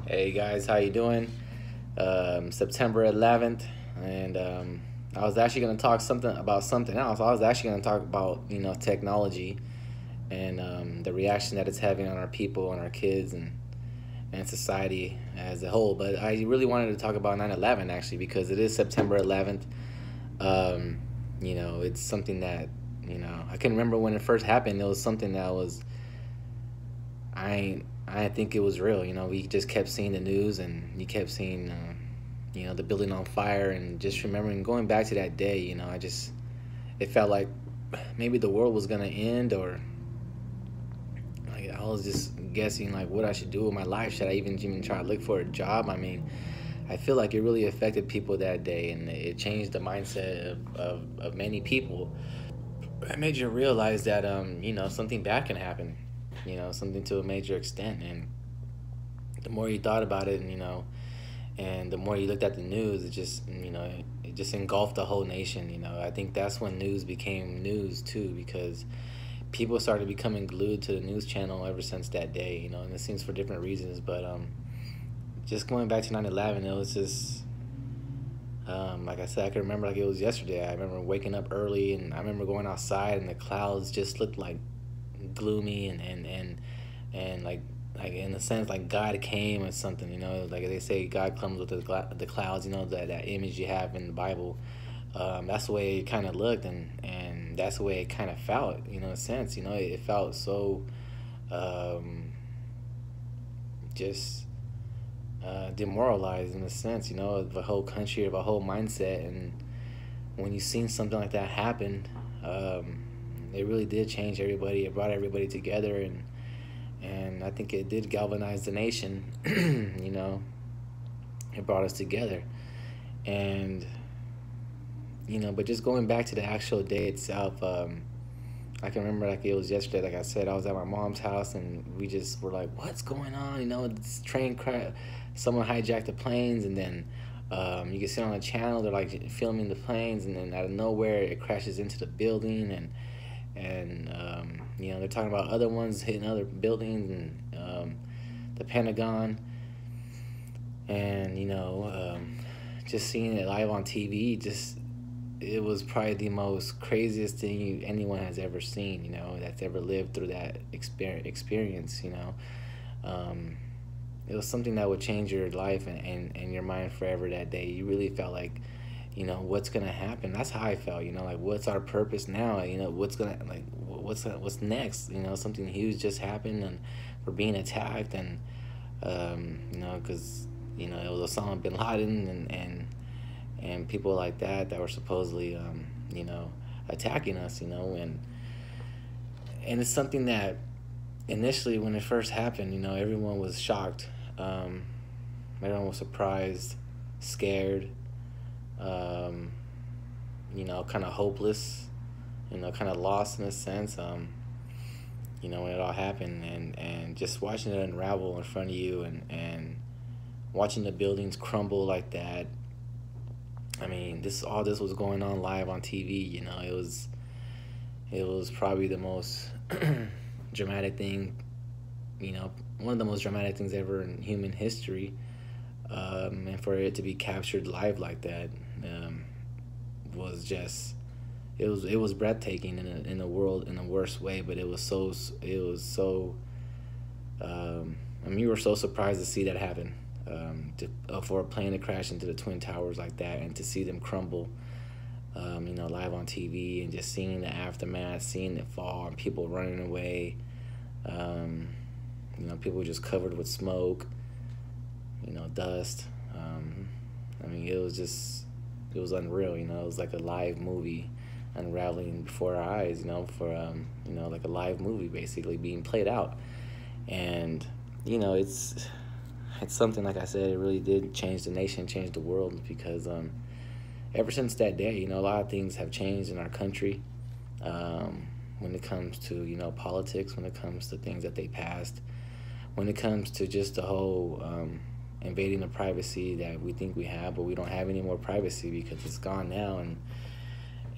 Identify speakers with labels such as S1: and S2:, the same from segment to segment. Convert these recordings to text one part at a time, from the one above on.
S1: Hey guys, how you doing? September 11th, and I was actually going to talk something about something else. I was actually going to talk about technology and the reaction that it's having on our people, on our kids, and society as a whole. But I really wanted to talk about 9/11 actually because it is September 11th. Um, it's something that I can remember when it first happened. It was something that was I think it was real. We just kept seeing the news, and you kept seeing, the building on fire, and just remembering going back to that day. It felt like maybe the world was gonna end, or like I was just guessing like what I should do with my life. Should I even try to look for a job? I mean, I feel like it really affected people that day, and it changed the mindset of many people. It made you realize that something bad can happen, something to a major extent. And the more you thought about it, and the more you looked at the news, it just engulfed the whole nation. I think that's when news became news too, because people started becoming glued to the news channel ever since that day. And it seems for different reasons, but just going back to 9/11, it was just like I said, I can remember like it was yesterday. I remember waking up early, and I remember going outside, and the clouds just looked like gloomy, and like in a sense like God came or something. Like they say God comes with the clouds. That image you have in the Bible. That's the way it kind of looked, and that's the way it kind of felt. In a sense, it felt so just demoralized in a sense. Of a whole country, of a whole mindset. And when you seen something like that happen, it really did change everybody. It brought everybody together, and I think it did galvanize the nation. It brought us together, and but just going back to the actual day itself, I can remember like it was yesterday. Like I said, I was at my mom's house, and we just were like, "What's going on?" This train crash. Someone hijacked the planes, and then you can see on the channel they're like filming the planes, and then out of nowhere it crashes into the building, and they're talking about other ones hitting other buildings, and the Pentagon, and just seeing it live on TV, it was probably the most craziest thing anyone has ever seen, that's ever lived through that experience. It was something that would change your life and your mind forever that day. You really felt like, what's gonna happen. That's how I felt. Like what's our purpose now? What's next? Something huge just happened, and we're being attacked, and because it was Osama bin Laden and people like that were supposedly attacking us. And it's something that initially when it first happened, everyone was shocked. Everyone was surprised, scared, kind of hopeless, kind of lost in a sense, when it all happened, and just watching it unravel in front of you, and watching the buildings crumble like that. I mean, all this was going on live on TV. It was probably the most dramatic thing, one of the most dramatic things ever in human history. And for it to be captured live like that was just it was breathtaking in a world in a worst way. But it was so I mean, we were so surprised to see that happen, for a plane to crash into the Twin Towers like that, and to see them crumble, live on TV, and just seeing the aftermath, seeing it fall, and people running away, people just covered with smoke, dust. I mean, it was unreal. It was like a live movie unraveling before our eyes, for like a live movie basically being played out. And it's something, like I said, it really did change the nation, change the world, because ever since that day, a lot of things have changed in our country, when it comes to politics, when it comes to things that they passed, when it comes to just the whole invading the privacy that we think we have, but we don't have any more privacy because it's gone now.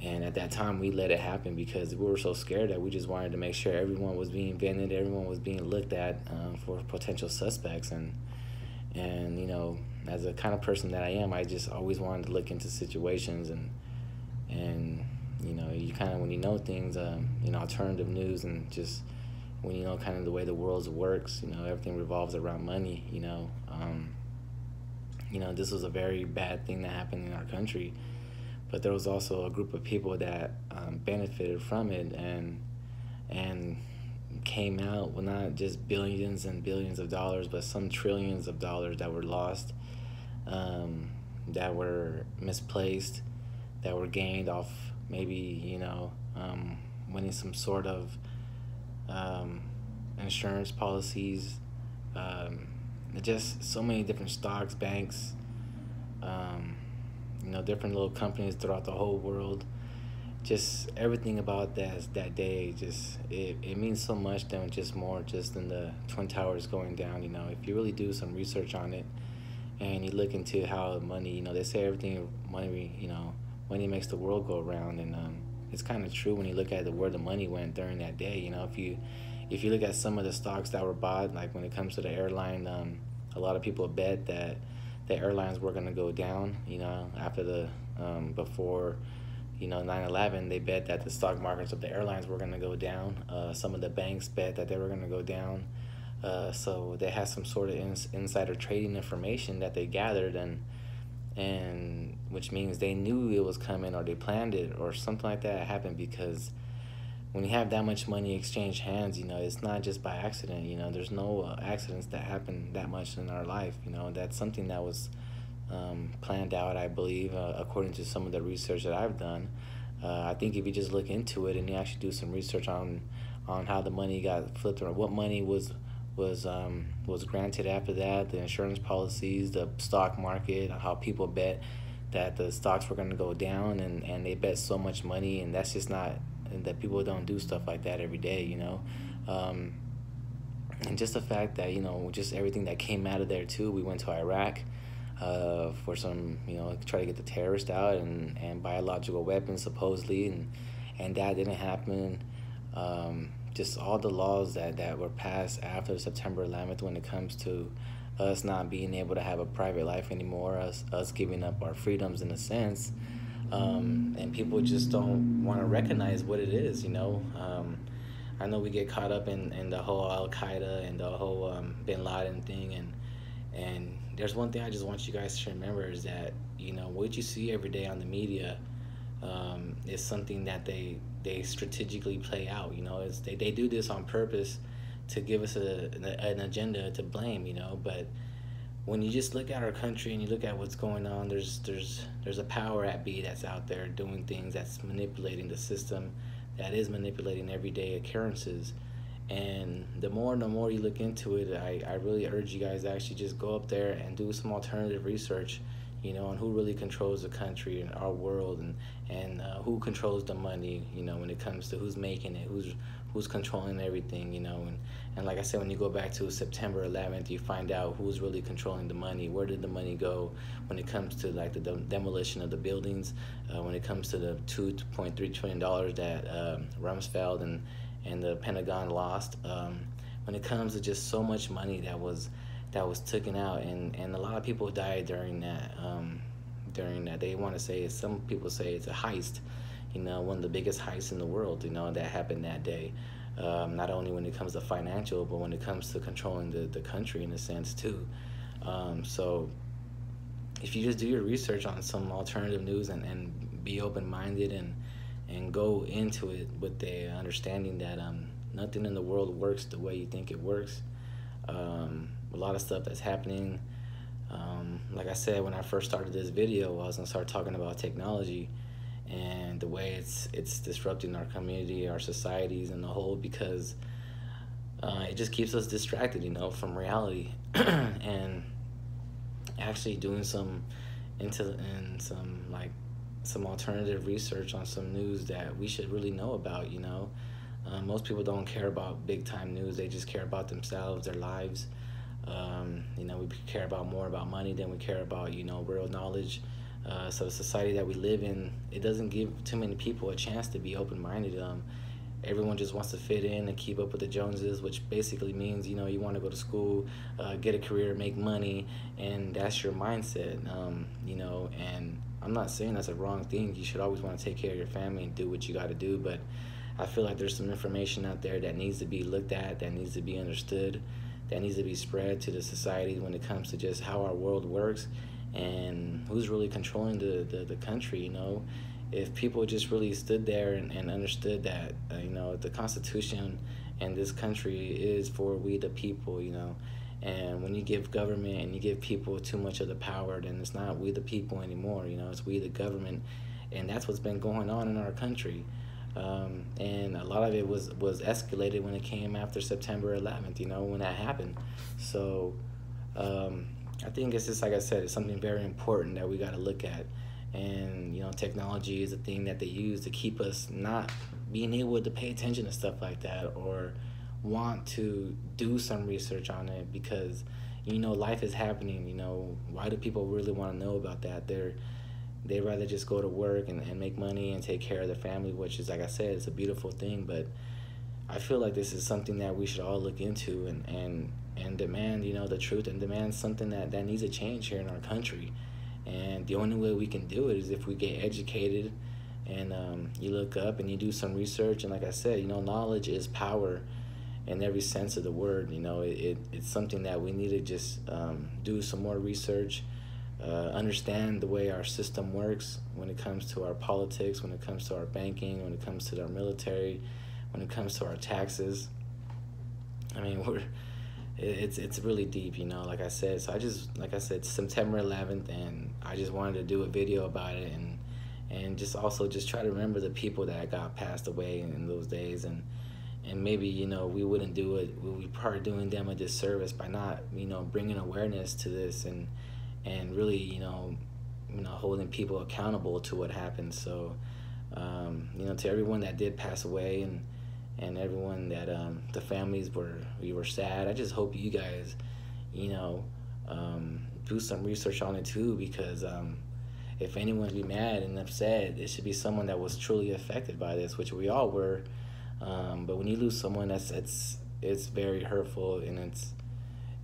S1: And at that time we let it happen because we were so scared that we just wanted to make sure everyone was being vetted, everyone was being looked at, for potential suspects. And as a kind of person that I am, I just always wanted to look into situations, and you kind of, when you know things, alternative news, and just when you know kind of the way the world works, everything revolves around money. This was a very bad thing that happened in our country, but there was also a group of people that benefited from it, and came out with not just billions and billions of dollars, but some trillions of dollars that were lost, that were misplaced, that were gained off maybe winning some sort of insurance policies, just so many different stocks, banks, different little companies throughout the whole world. Just everything about that day, just it means so much than just more just than the Twin Towers going down. If you really do some research on it, and you look into how money, they say everything money makes the world go around, and it's kind of true when you look at where the money went during that day. If you look at some of the stocks that were bought, like when it comes to the airline, a lot of people bet that the airlines were going to go down. After before 9/11, they bet that the stock markets of the airlines were going to go down. Some of the banks bet that they were going to go down. So they had some sort of insider trading information that they gathered, and which means they knew it was coming, or they planned it, or something like that happened. Because when you have that much money exchange hands, it's not just by accident. There's no accidents that happen that much in our life. That's something that was planned out, I believe, according to some of the research that I've done. I think if you just look into it and you actually do some research on how the money got flipped, or what money was granted after that, the insurance policies, the stock market, how people bet that the stocks were going to go down, and they bet so much money, and that's just not, and that people don't do stuff like that every day. And just the fact that just everything that came out of there too. We went to Iraq for some, try to get the terrorists out, and biological weapons supposedly, and that didn't happen. Just all the laws that were passed after September 11th, when it comes to us not being able to have a private life anymore, us giving up our freedoms in a sense, and people just don't want to recognize what it is. I know we get caught up in the whole Al Qaeda and the whole Bin Laden thing, and there's one thing I just want you guys to remember, is that what you see every day on the media is something that they strategically play out. They do this on purpose to give us an agenda to blame. But when you just look at our country and you look at what's going on, there's a power at be that's out there doing things, that's manipulating the system, that is manipulating everyday occurrences. And the more you look into it, I really urge you guys to actually just go up there and do some alternative research, on who really controls the country and our world, and who controls the money, when it comes to who's making it, who's controlling everything, and like I said, when you go back to September 11th, you find out who's really controlling the money. Where did the money go when it comes to like the demolition of the buildings, when it comes to the $2.3 trillion that Rumsfeld and the Pentagon lost, when it comes to just so much money that was taken out, and a lot of people died during that. They want to say, some people say it's a heist, one of the biggest heists in the world, that happened that day. Not only when it comes to financial, but when it comes to controlling the country in a sense too. So if you just do your research on some alternative news, and be open-minded, and go into it with the understanding that nothing in the world works the way you think it works. A lot of stuff that's happening. Like I said, when I first started this video, I was gonna start talking about technology and the way it's disrupting our community, our societies, and the whole, because it just keeps us distracted, from reality, and actually doing some alternative research on some news that we should really know about. Most people don't care about big time news. They just care about themselves, their lives. We care more about money than we care about, real knowledge. So the society that we live in, it doesn't give too many people a chance to be open-minded. everyone just wants to fit in and keep up with the Joneses, which basically means, you want to go to school, get a career, make money, and that's your mindset. And I'm not saying that's a wrong thing. You should always want to take care of your family and do what you got to do, but I feel like there's some information out there that needs to be looked at, that needs to be understood, that needs to be spread to the society when it comes to just how our world works and who's really controlling the country. If people just really stood there and understood that, the Constitution and this country is for we the people, and when you give government and you give people too much of the power, then it's not we the people anymore, it's we the government. And that's what's been going on in our country. And a lot of it was escalated when it came after September 11th, when that happened. So I think it's just, like I said, it's something very important that we got to look at. And technology is a thing that they use to keep us not being able to pay attention to stuff like that, or want to do some research on it, because life is happening. Why do people really want to know about that? They'd rather just go to work and make money and take care of their family, which is, like I said, it's a beautiful thing. But I feel like this is something that we should all look into and demand, the truth, and demand something that needs to change here in our country. And the only way we can do it is if we get educated and you look up and you do some research. And like I said, knowledge is power in every sense of the word. It's something that we need to just do some more research, understand the way our system works when it comes to our politics, when it comes to our banking, when it comes to our military, when it comes to our taxes. I mean, it's really deep, like I said. So like I said, September 11th, and I just wanted to do a video about it, and just also just try to remember the people that got passed away in those days. And maybe, we wouldn't do it. We'd probably doing them a disservice by not, bringing awareness to this and really, holding people accountable to what happened. So, to everyone that did pass away, and everyone that the families we were sad. I just hope you guys, do some research on it too, because if anyone's be mad and upset, it should be someone that was truly affected by this, which we all were. But when you lose someone, it's very hurtful, and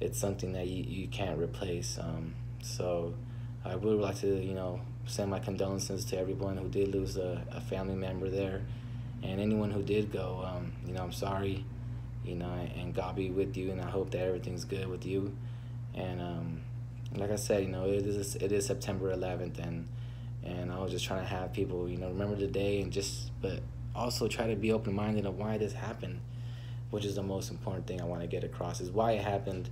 S1: it's something that you can't replace. So I would like to, send my condolences to everyone who did lose a family member there. And anyone who did go, I'm sorry, and God be with you, and I hope that everything's good with you. And like I said, it is September 11th, and I was just trying to have people, remember the day, but also try to be open-minded of why this happened, which is the most important thing I want to get across, is why it happened,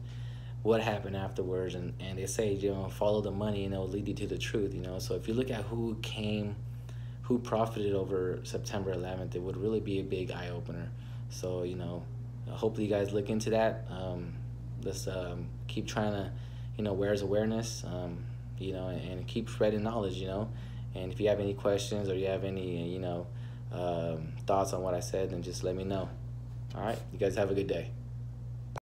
S1: what happened afterwards. And they say, follow the money and it'll lead you to the truth. So if you look at who profited over September 11th, it would really be a big eye-opener. So, hopefully you guys look into that. Let's keep trying to, raise awareness, and keep spreading knowledge, And if you have any questions or you have any, thoughts on what I said, then just let me know. All right? You guys have a good day.